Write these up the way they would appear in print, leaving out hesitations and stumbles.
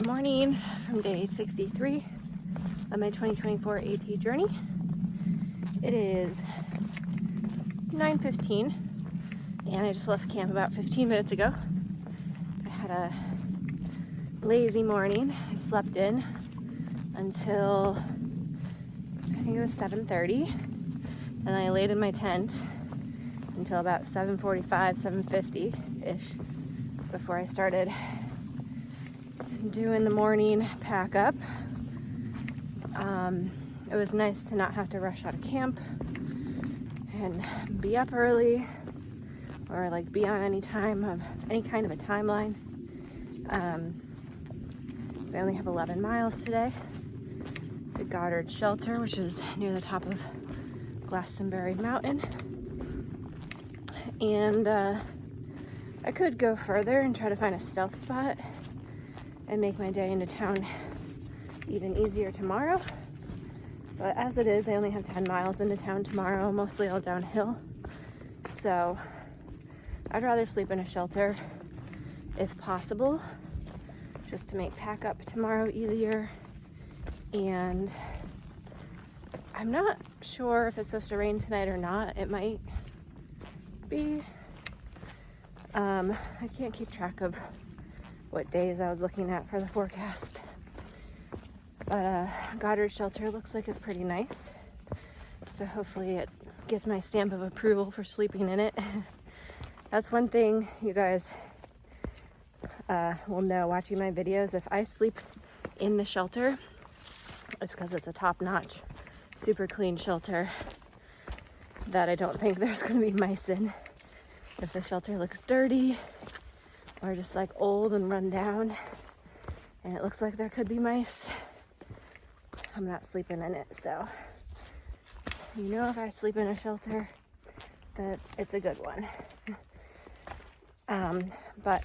morning from day 63 of my 2024 AT journey. It is 9:15 and I just left camp about 15 minutes ago. I had a lazy morning. I slept in until I think it was 7:30, and I laid in my tent until about 7:45, 7:50-ish before I started doing the morning pack up. It was nice to not have to rush out of camp and be up early or like be on any kind of a timeline. So I only have 11 miles today. It's at Goddard Shelter, which is near the top of Glastonbury Mountain. And I could go further and try to find a stealth spot and make my day into town even easier tomorrow. But as it is, I only have 10 miles into town tomorrow, mostly all downhill. So I'd rather sleep in a shelter if possible, just to make pack up tomorrow easier. And I'm not sure if it's supposed to rain tonight or not. It might be. I can't keep track of what days I was looking at for the forecast. But Goddard Shelter looks like it's pretty nice. So hopefully it gets my stamp of approval for sleeping in it. That's one thing you guys will know watching my videos. If I sleep in the shelter, it's because it's a top-notch, super clean shelter that I don't think there's going to be mice in. If the shelter looks dirty or just like old and run down and it looks like there could be mice, I'm not sleeping in it. So you know, if I sleep in a shelter, that it's a good one. But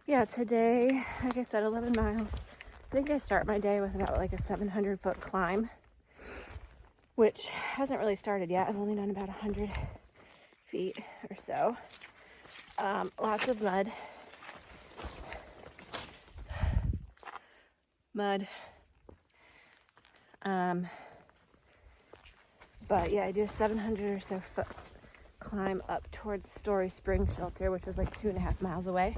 yeah, today, like I said, 11 miles. I think I start my day with about like a 700-foot climb, which hasn't really started yet. I've only done about 100 feet or so. Lots of mud. But yeah, I do a 700 or so foot climb up towards Story Spring Shelter, which is like 2.5 miles away.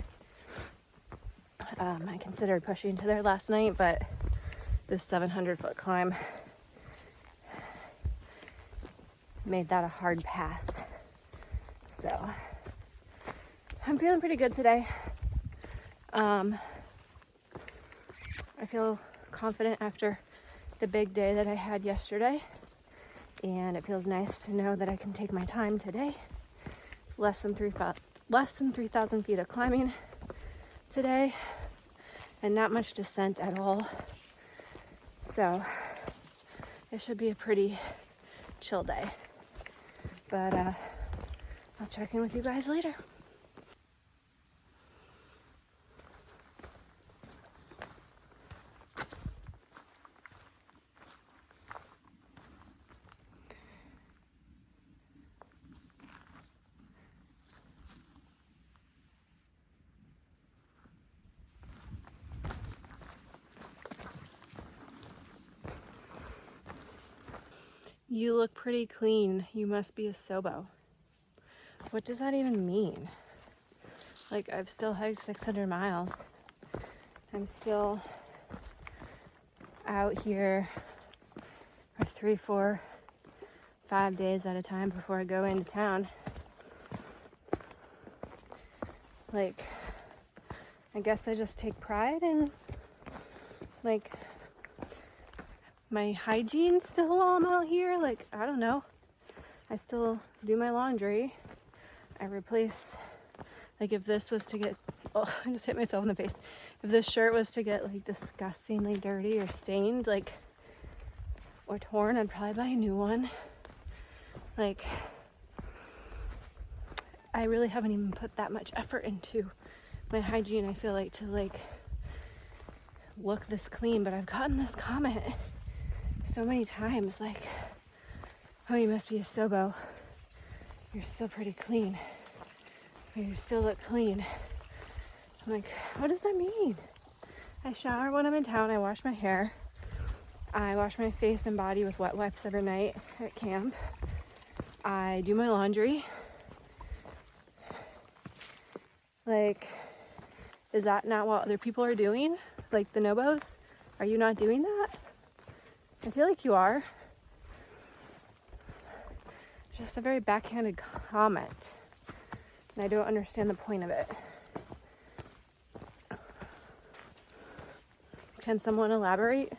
I considered pushing to there last night, but this 700-foot climb made that a hard pass. So I'm feeling pretty good today. I feel confident after the big day that I had yesterday, and it feels nice to know that I can take my time today. It's less than 3,000 feet of climbing today, and not much descent at all. So it should be a pretty chill day. But I'll check in with you guys later. You look pretty clean. You must be a SOBO. What does that even mean? Like, I've still hiked 600 miles. I'm still out here for 3, 4, 5 days at a time before I go into town. Like, I guess I just take pride in, like, my hygiene still while I'm out here. Like, I don't know. I still do my laundry. I replace, like, if this was to get, oh, I just hit myself in the face. If this shirt was to get like disgustingly dirty or stained, like, or torn, I'd probably buy a new one. Like, I really haven't even put that much effort into my hygiene, I feel like, to like look this clean. But I've gotten this comment so many times, like, oh, you must be a SOBO. You're still pretty clean. Or you still look clean. I'm like, what does that mean? I shower when I'm in town. I wash my hair. I wash my face and body with wet wipes every night at camp. I do my laundry. Like, is that not what other people are doing? Like the Nobos? Are you not doing that? I feel like you are. Just a very backhanded comment. And I don't understand the point of it. Can someone elaborate?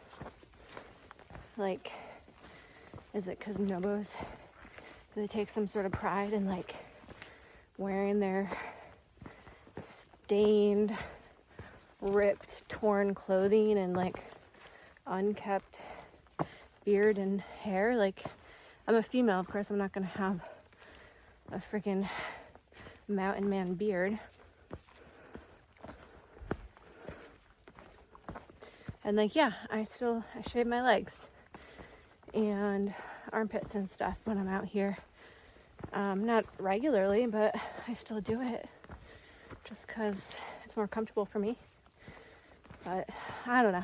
Like, is it because Nobos, they take some sort of pride in like wearing their stained, ripped, torn clothing and like unkept beard and hair? Like, I'm a female, of course I'm not gonna have a freaking mountain man beard. And like, yeah, I shave my legs and armpits and stuff when I'm out here. Not regularly, but I still do it just because it's more comfortable for me. But I don't know.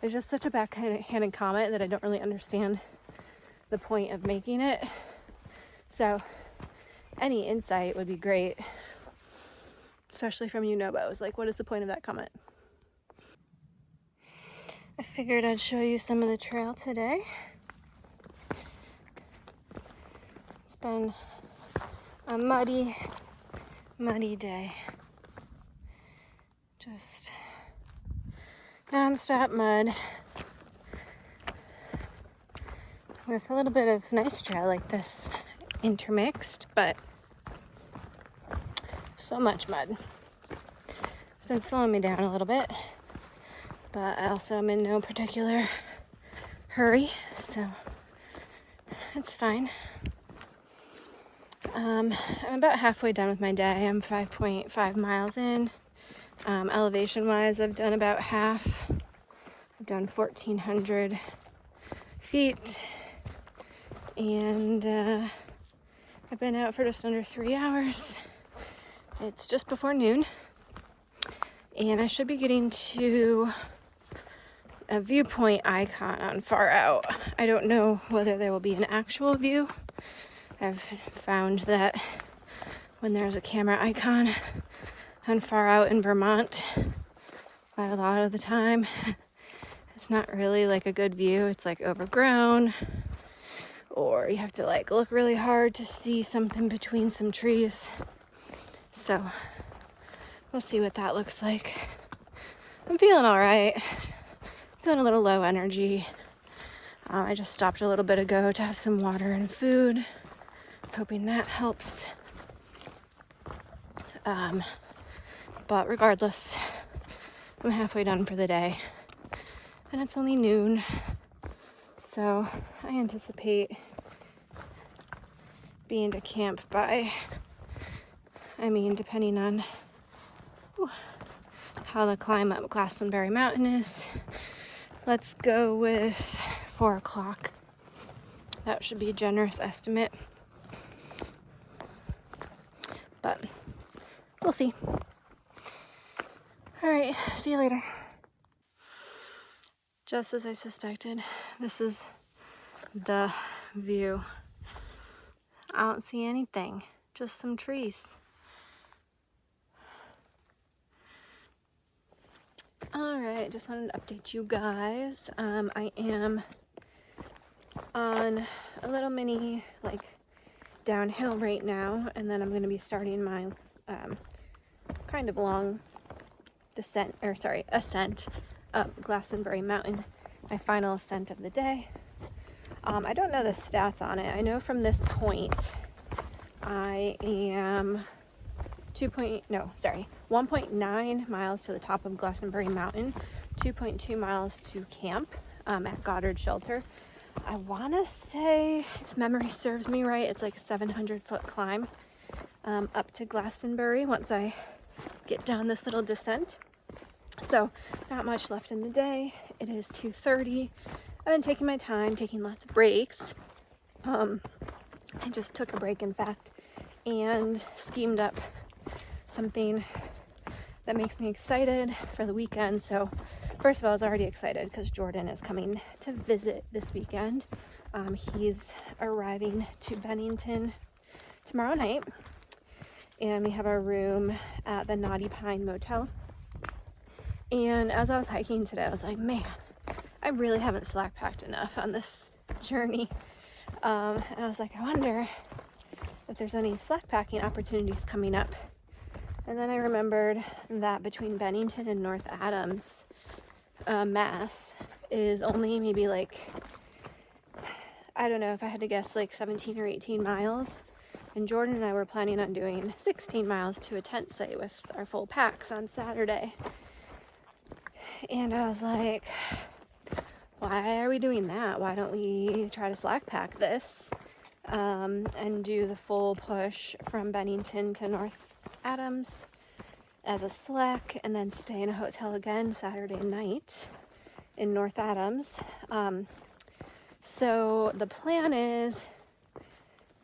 It's just such a backhanded comment that I don't really understand the point of making it. So any insight would be great, especially from you Nobos. Like, what is the point of that comment? I figured I'd show you some of the trail today. It's been a muddy day. Just non-stop mud with a little bit of nice trail like this intermixed, but so much mud. It's been slowing me down a little bit, but I also am in no particular hurry, so it's fine. I'm about halfway done with my day. I'm 5.5 miles in. Elevation wise, I've done about half. I've done 1,400 feet, and I've been out for just under 3 hours. It's just before noon, and I should be getting to a viewpoint icon on Far Out. I don't know whether there will be an actual view. I've found that when there's a camera icon on Far Out in Vermont, a lot of the time it's not really like a good view. It's like overgrown, or you have to like look really hard to see something between some trees. So we'll see what that looks like. I'm feeling all right. Feeling a little low energy. I just stopped a little bit ago to have some water and food, hoping that helps. But regardless, I'm halfway done for the day, and it's only noon, so I anticipate being to camp by, depending on how the climb up Glastonbury Mountain is, let's go with 4 o'clock. That should be a generous estimate, but we'll see. All right, see you later. Just as I suspected, this is the view. I don't see anything, just some trees. All right, just wanted to update you guys. I am on a little mini downhill right now, and then I'm going to be starting my kind of long ascent up Glastonbury Mountain, my final ascent of the day. I don't know the stats on it. I know from this point I am 1.9 miles to the top of Glastonbury Mountain, 2.2 miles to camp at Goddard Shelter. I want to say, if memory serves me right, it's like a 700-foot climb up to Glastonbury once I get down this little descent. So not much left in the day. It is 2:30. I've been taking my time, taking lots of breaks. I just took a break, in fact, and schemed up something that makes me excited for the weekend. So first of all, I was already excited because Jordan is coming to visit this weekend. He's arriving to Bennington tomorrow night, and we have our room at the Naughty Pine Motel. And as I was hiking today, I was like, man, I really haven't slack packed enough on this journey. And I was like, I wonder if there's any slack packing opportunities coming up. And then I remembered that between Bennington and North Adams, Mass is only maybe like, I don't know, if I had to guess, like 17 or 18 miles. And Jordan and I were planning on doing 16 miles to a tent site with our full packs on Saturday. And I was like, why are we doing that? Why don't we try to slack pack this and do the full push from Bennington to North Adams as a slack, and then stay in a hotel again Saturday night in North Adams. So the plan is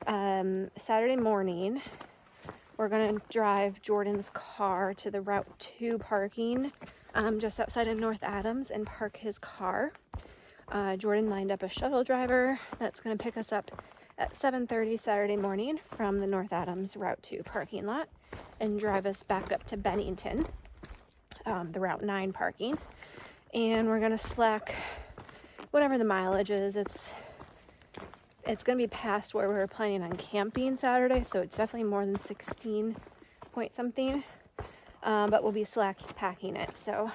Saturday morning, we're going to drive Jordan's car to the Route 2 parking just outside of North Adams and park his car. Jordan lined up a shuttle driver that's going to pick us up at 7:30 Saturday morning from the North Adams Route 2 parking lot and drive us back up to Bennington, the Route 9 parking. And we're going to slack whatever the mileage is. It's going to be past where we were planning on camping Saturday, so it's definitely more than 16 point something, but we'll be slack packing it, so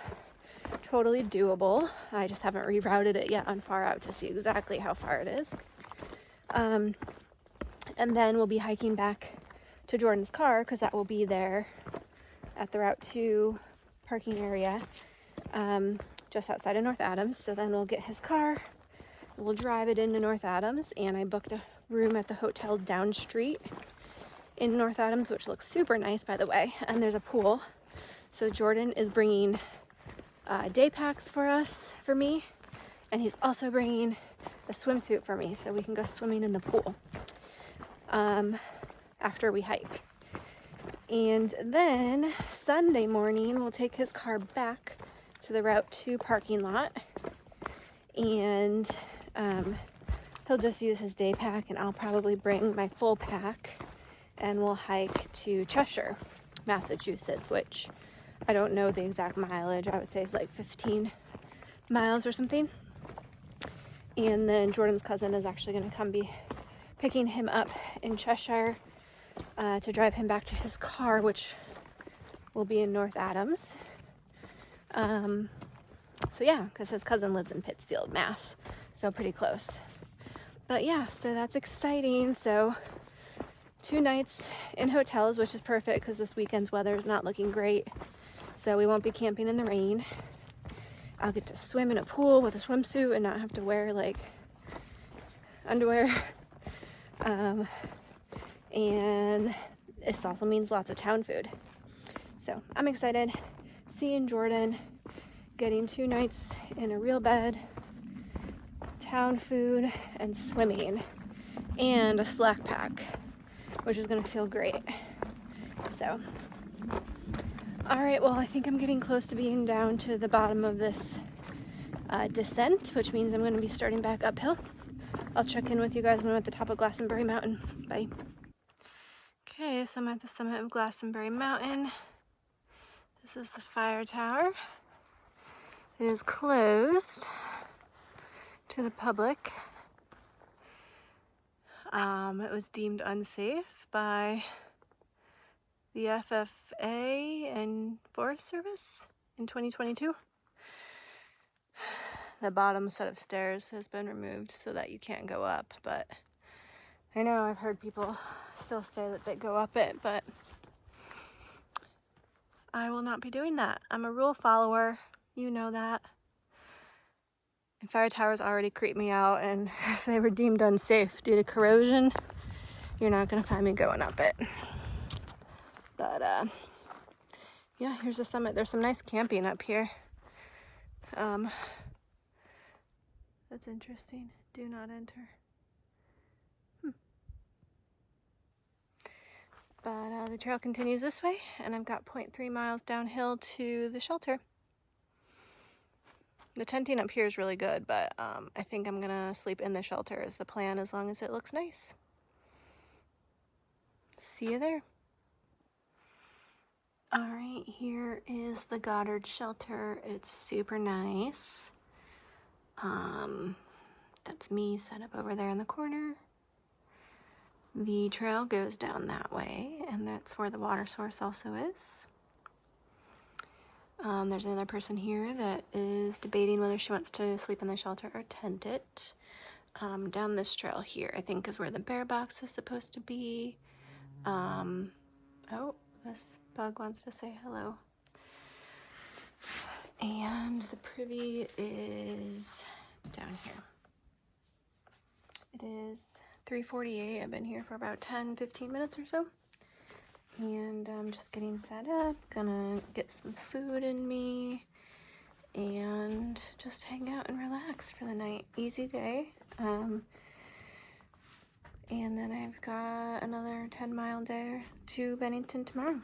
totally doable. I just haven't rerouted it yet on Far Out to see exactly how far it is. And then we'll be hiking back to Jordan's car, because that will be there at the Route 2 parking area, just outside of North Adams. So then we'll get his car, we'll drive it into North Adams, and I booked a room at the hotel down street in North Adams, which looks super nice, by the way, and there's a pool. So Jordan is bringing day packs for me, and he's also bringing a swimsuit for me so we can go swimming in the pool after we hike. And then Sunday morning, we'll take his car back to the Route 2 parking lot, and he'll just use his day pack, and I'll probably bring my full pack, and we'll hike to Cheshire, Massachusetts, which I don't know the exact mileage. I would say it's like 15 miles or something. And then Jordan's cousin is actually going to come be picking him up in Cheshire to drive him back to his car, which will be in North Adams. So yeah, because his cousin lives in Pittsfield, Mass, so pretty close. But yeah, so that's exciting. So 2 nights in hotels, which is perfect because this weekend's weather is not looking great. So we won't be camping in the rain. I'll get to swim in a pool with a swimsuit and not have to wear like underwear. And this also means lots of town food. So I'm excited. Seeing Jordan, getting 2 nights in a real bed, town food, and swimming, and a slack pack, which is gonna feel great. So, all right, well, I think I'm getting close to being down to the bottom of this descent, which means I'm gonna be starting back uphill. I'll check in with you guys when I'm at the top of Glastonbury Mountain. Bye. Okay, so I'm at the summit of Glastonbury Mountain. This is the fire tower. It is closed to the public. It was deemed unsafe by the FFA and Forest Service in 2022. The bottom set of stairs has been removed so that you can't go up, but I know I've heard people still say that they go up it, but I will not be doing that. I'm a rule follower, you know that. And fire towers already creep me out, and if they were deemed unsafe due to corrosion, you're not gonna find me going up it. But yeah, here's the summit. There's some nice camping up here. That's interesting. Do not enter. But the trail continues this way, and I've got 0.3 miles downhill to the shelter. The tenting up here is really good, but I think I'm gonna sleep in the shelter is the plan, as long as it looks nice. See you there. All right, here is the Goddard shelter. It's super nice. That's me set up over there in the corner. The trail goes down that way, and that's where the water source also is. There's another person here that is debating whether she wants to sleep in the shelter or tent it. Down this trail here, I think, is where the bear box is supposed to be. Oh, this bug wants to say hello. And the privy is down here. It is 3:48. I've been here for about 10-15 minutes or so. And I'm just getting set up, gonna get some food in me and just hang out and relax for the night. Easy day. And then I've got another 10-mile day to Bennington tomorrow.